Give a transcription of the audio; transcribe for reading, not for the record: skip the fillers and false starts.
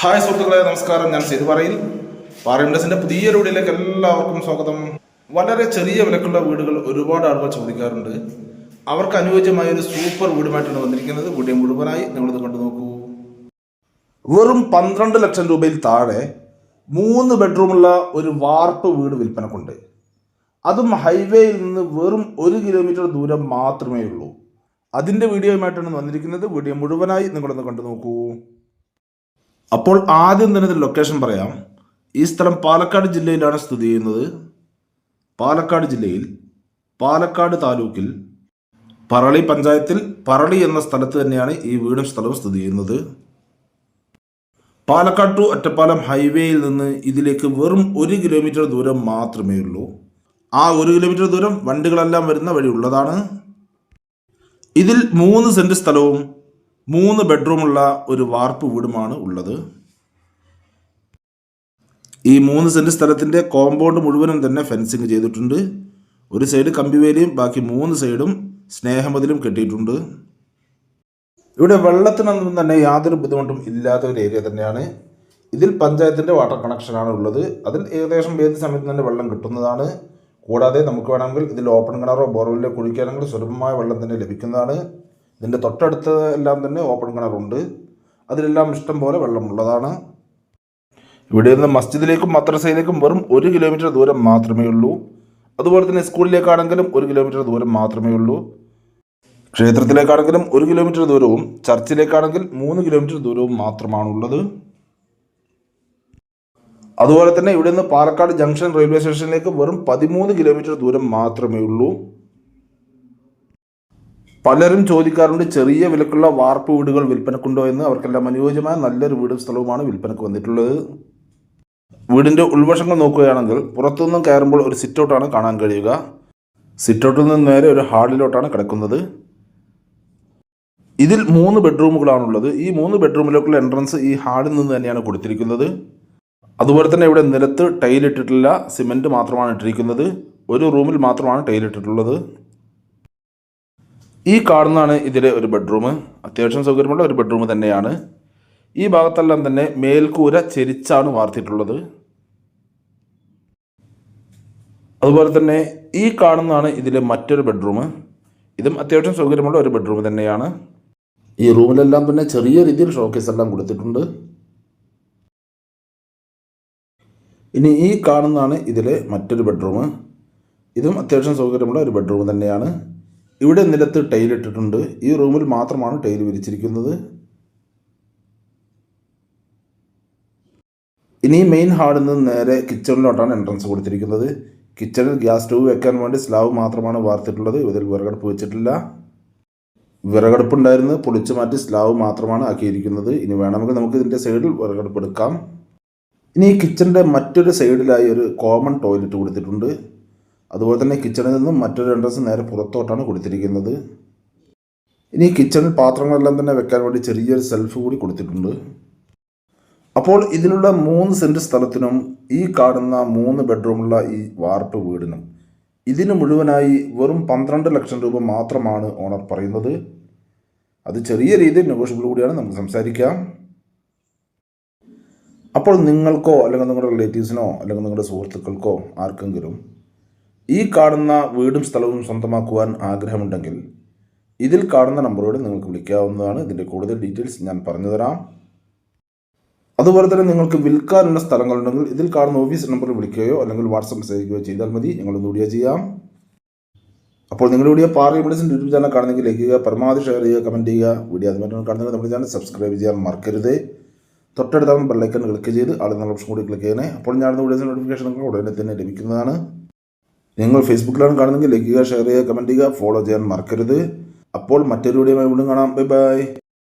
Hi സുഹൃത്തുക്കളെ, നമസ്കാരം. ഞാൻ സേതു പാറയിൻഡസിന്റെ പുതിയ വീഡിയോയിലേക്ക് എല്ലാവർക്കും സ്വാഗതം. വളരെ ചെറിയ വിലക്കുള്ള വീടുകൾ ഒരുപാട് ആളുകൾ ചോദിക്കാറുണ്ട്. അവർക്ക് അനുയോജ്യമായ ഒരു സൂപ്പർ വീടുമായിട്ടാണ് വന്നിരിക്കുന്നത്. വീഡിയോ മുഴുവനായി നിങ്ങളിത് കണ്ടു നോക്കൂ. വെറും 12 ലക്ഷം രൂപയിൽ താഴെ 3 ബെഡ്റൂമുള്ള ഒരു വാർപ്പ് വീട് വിൽപ്പനക്കുണ്ട്. അതും ഹൈവേയിൽ നിന്ന് വെറും 1 കിലോമീറ്റർ ദൂരം മാത്രമേ ഉള്ളൂ. അതിൻ്റെ വീഡിയോയുമായിട്ടാണ് വന്നിരിക്കുന്നത്. വീഡിയോ മുഴുവനായി നിങ്ങളൊന്ന് കണ്ടു നോക്കൂ. അപ്പോൾ ആദ്യം തന്നെ ലൊക്കേഷൻ പറയാം. ഈ സ്ഥലം പാലക്കാട് ജില്ലയിലാണ് സ്ഥിതി ചെയ്യുന്നത്. പാലക്കാട് ജില്ലയിൽ പാലക്കാട് താലൂക്കിൽ പറളി പഞ്ചായത്തിൽ പറളി എന്ന സ്ഥലത്ത് തന്നെയാണ് ഈ വീടും സ്ഥലവും സ്ഥിതി ചെയ്യുന്നത്. പാലക്കാട് ടു ഒറ്റപ്പാലം ഹൈവേയിൽ നിന്ന് ഇതിലേക്ക് വെറും 1 കിലോമീറ്റർ ദൂരം മാത്രമേ ഉള്ളൂ. ആ 1 കിലോമീറ്റർ ദൂരം വണ്ടികളെല്ലാം വരുന്ന വഴി ഉള്ളതാണ്. ഇതിൽ 3 സെന്റ് സ്ഥലവും 3 ബെഡ്റൂമുള്ള ഒരു വാർപ്പ് വീടുമാണ് ഉള്ളത്. ഈ 3 സെന്റ് സ്ഥലത്തിൻ്റെ കോമ്പൗണ്ട് മുഴുവനും തന്നെ ഫെൻസിങ് ചെയ്തിട്ടുണ്ട്. ഒരു സൈഡ് കമ്പിവേലിയും ബാക്കി 3 സൈഡും സ്നേഹമതിലും കെട്ടിയിട്ടുണ്ട്. ഇവിടെ വെള്ളത്തിനൊന്നും തന്നെ യാതൊരു ബുദ്ധിമുട്ടും ഇല്ലാത്ത ഒരു ഏരിയ തന്നെയാണ്. ഇതിൽ പഞ്ചായത്തിൻ്റെ വാട്ടർ കണക്ഷനാണ് ഉള്ളത്. അതിൽ ഏകദേശം ഏത് സമയത്ത് തന്നെ വെള്ളം കിട്ടുന്നതാണ്. കൂടാതെ നമുക്ക് വേണമെങ്കിൽ ഇതിൽ ഓപ്പൺ കിണറോ ബോർവെല്ലോ കുഴിക്കുകയാണെങ്കിൽ സുലഭമായ വെള്ളം തന്നെ ലഭിക്കുന്നതാണ്. ഇതിൻ്റെ തൊട്ടടുത്ത് എല്ലാം തന്നെ ഓപ്പൺ കിണറുണ്ട്. അതിലെല്ലാം ഇഷ്ടം പോലെ വെള്ളമുള്ളതാണ്. ഇവിടെ നിന്ന് മസ്ജിദിലേക്കും മദ്രസയിലേക്കും വെറും 1 കിലോമീറ്റർ ദൂരം മാത്രമേ ഉള്ളൂ. അതുപോലെ തന്നെ സ്കൂളിലേക്കാണെങ്കിലും 1 കിലോമീറ്റർ ദൂരം മാത്രമേ ഉള്ളൂ. ക്ഷേത്രത്തിലേക്കാണെങ്കിലും 1 കിലോമീറ്റർ ദൂരവും ചർച്ചിലേക്കാണെങ്കിൽ 3 കിലോമീറ്റർ ദൂരവും മാത്രമാണുള്ളത്. അതുപോലെ തന്നെ ഇവിടെ നിന്ന് പാലക്കാട് ജംഗ്ഷൻ റെയിൽവേ സ്റ്റേഷനിലേക്ക് വെറും 13 കിലോമീറ്റർ ദൂരം മാത്രമേ ഉള്ളൂ. പലരും ചോദിക്കാറുണ്ട് ചെറിയ വിലക്കുള്ള വാർപ്പ് വീടുകൾ വിൽപ്പനക്കുണ്ടോ എന്ന്. അവർക്കെല്ലാം അനുയോജ്യമായ നല്ലൊരു വീടും സ്ഥലവുമാണ് വിൽപ്പനക്ക് വന്നിട്ടുള്ളത്. വീടിൻ്റെ ഉൾവശങ്ങൾ നോക്കുകയാണെങ്കിൽ പുറത്തുനിന്നും കയറുമ്പോൾ ഒരു സിറ്റൗട്ടാണ് കാണാൻ കഴിയുക. സിറ്റൗട്ടിൽ നിന്ന് നേരെ ഒരു ഹാളിലോട്ടാണ് കിടക്കുന്നത്. ഇതിൽ 3 ബെഡ്റൂമുകളാണുള്ളത്. ഈ 3 ബെഡ്റൂമിലേക്കുള്ള എൻട്രൻസ് ഈ ഹാളിൽ നിന്ന് തന്നെയാണ് കൊടുത്തിരിക്കുന്നത്. അതുപോലെ തന്നെ ഇവിടെ നിലത്ത് ടൈലിട്ടിട്ടില്ല, സിമെൻറ്റ് മാത്രമാണ് ഇട്ടിരിക്കുന്നത്. ഒരു റൂമിൽ മാത്രമാണ് ടൈലിട്ടിട്ടുള്ളത്. ഈ കാണുന്നതാണ് ഇതിലെ ഒരു ബെഡ്റൂം. അത്യാവശ്യം സൗകര്യമുള്ള ഒരു ബെഡ്റൂം തന്നെയാണ്. ഈ ഭാഗത്തെല്ലാം തന്നെ മേൽക്കൂര ചെരിച്ചാണ് വാർത്തിട്ടുള്ളത്. അതുപോലെ തന്നെ ഈ കാണുന്നതാണ് ഇതിലെ മറ്റൊരു ബെഡ്റൂം. ഇതും അത്യാവശ്യം സൗകര്യമുള്ള ഒരു ബെഡ്റൂം തന്നെയാണ്. ഈ റൂമിലെല്ലാം തന്നെ ചെറിയ രീതിയിൽ ഷോക്കേസ് എല്ലാം കൊടുത്തിട്ടുണ്ട്. ഇനി ഈ കാണുന്നതാണ് ഇതിലെ മറ്റൊരു ബെഡ്റൂം. ഇതും അത്യാവശ്യം സൗകര്യമുള്ള ഒരു ബെഡ്റൂം തന്നെയാണ്. ഇവിടെ നിലത്ത് ടൈൽ ഇട്ടിട്ടുണ്ട്. ഈ റൂമിൽ മാത്രമാണ് ടൈൽ വിരിച്ചിരിക്കുന്നത്. ഇനി മെയിൻ ഹാളിൽ നിന്ന് നേരെ കിച്ചണിലോട്ടാണ് എൻട്രൻസ് കൊടുത്തിരിക്കുന്നത്. കിച്ചണിൽ ഗ്യാസ് സ്റ്റവ് വെക്കാൻ വേണ്ടി സ്ലാവ് മാത്രമാണ് വാർത്തിട്ടുള്ളത്. ഇതിൽ വിറകടുപ്പ് വെച്ചിട്ടില്ല. വിറകടുപ്പുണ്ടായിരുന്നു, പൊളിച്ചു മാറ്റി സ്ലാവ് മാത്രമാണ് ആക്കിയിരിക്കുന്നത്. ഇനി വേണമെങ്കിൽ നമുക്ക് ഇതിൻ്റെ സൈഡിൽ വിറകടുപ്പ് എടുക്കാം. ഇനി ഈ കിച്ചണിൻ്റെ മറ്റൊരു സൈഡിലായി ഒരു കോമൺ ടോയ്ലറ്റ് കൊടുത്തിട്ടുണ്ട്. അതുപോലെ തന്നെ കിച്ചണിൽ നിന്നും മറ്റൊരു എൻട്രൻസ് നേരെ പുറത്തോട്ടാണ് കൊടുത്തിരിക്കുന്നത്. ഇനി കിച്ചണിൽ പാത്രങ്ങളെല്ലാം തന്നെ വെക്കാൻ വേണ്ടി ചെറിയൊരു സെൽഫ് കൂടി കൊടുത്തിട്ടുണ്ട്. അപ്പോൾ ഇതിലുള്ള 3 സെൻറ്റ് സ്ഥലത്തിനും ഈ കാണുന്ന 3 ബെഡ്റൂമുള്ള ഈ വാർപ്പ് വീടിനും ഇതിന് മുഴുവനായി വെറും 12 ലക്ഷം രൂപ മാത്രമാണ് ഓണർ പറയുന്നത്. അത് ചെറിയ രീതിയിൽ നെഗോഷ്യബിൾ കൂടിയാണ്, നമുക്ക് സംസാരിക്കാം. അപ്പോൾ നിങ്ങൾക്കോ അല്ലെങ്കിൽ നിങ്ങളുടെ റിലേറ്റീവ്സിനോ അല്ലെങ്കിൽ നിങ്ങളുടെ സുഹൃത്തുക്കൾക്കോ ആർക്കെങ്കിലും ഈ കാണുന്ന വീടും സ്ഥലവും സ്വന്തമാക്കുവാൻ ആഗ്രഹമുണ്ടെങ്കിൽ ഇതിൽ കാണുന്ന നമ്പറോട് നിങ്ങൾക്ക് വിളിക്കാവുന്നതാണ്. ഇതിൻ്റെ കൂടുതൽ ഡീറ്റെയിൽസ് ഞാൻ പറഞ്ഞു തരാം. അതുപോലെ തന്നെ നിങ്ങൾക്ക് വിൽക്കാനുള്ള സ്ഥലങ്ങളുണ്ടെങ്കിൽ ഇതിൽ കാണുന്ന ഓഫീസ് നമ്പറിൽ വിളിക്കുകയോ അല്ലെങ്കിൽ വാട്സപ്പ് മെസ്സേജ് അയക്കുകയോ ചെയ്താൽ മതി. ഞങ്ങളൊന്ന് വീഡിയോ ചെയ്യാം. അപ്പോൾ നിങ്ങളുടെ വീഡിയോ പാറയിൻഡസിൻ്റെ യൂട്യൂബ് ചാനൽ കാണുന്നെങ്കിൽ ലൈക്ക് ചെയ്യുക, പരമാവധി ഷെയർ ചെയ്യുക, കമൻറ്റ് ചെയ്യുക. വീഡിയോ അതുമായിട്ട് കാണുന്നെങ്കിൽ നമ്മുടെ ചാനൽ സബ്സ്ക്രൈബ് ചെയ്യാൻ മറക്കരുത്. തൊട്ടടുത്ത ബെല്ലൈക്കൺ ക്ലിക്ക് ചെയ്ത് ആളുകൾ ഓപ്ഷൻ കൂടി ക്ലിക്ക് ചെയ്യണേ. അപ്പോൾ ഞാനുന്ന വീഡിയോസിൻ്റെ നോട്ടിഫിക്കേഷൻ ഉടനെ തന്നെ ലഭിക്കുന്നതാണ്. നിങ്ങൾ ഫേസ്ബുക്കിലാണ് കാണുന്നെങ്കിൽ ലൈക്ക് ചെയ്യുക, ഷെയർ ചെയ്യുക, കമൻറ്റ് ചെയ്യുക, ഫോളോ ചെയ്യാൻ മറക്കരുത്. അപ്പോൾ മറ്റൊരു വീഡിയോയുമായി വീണ്ടും കാണാം. Bye bye.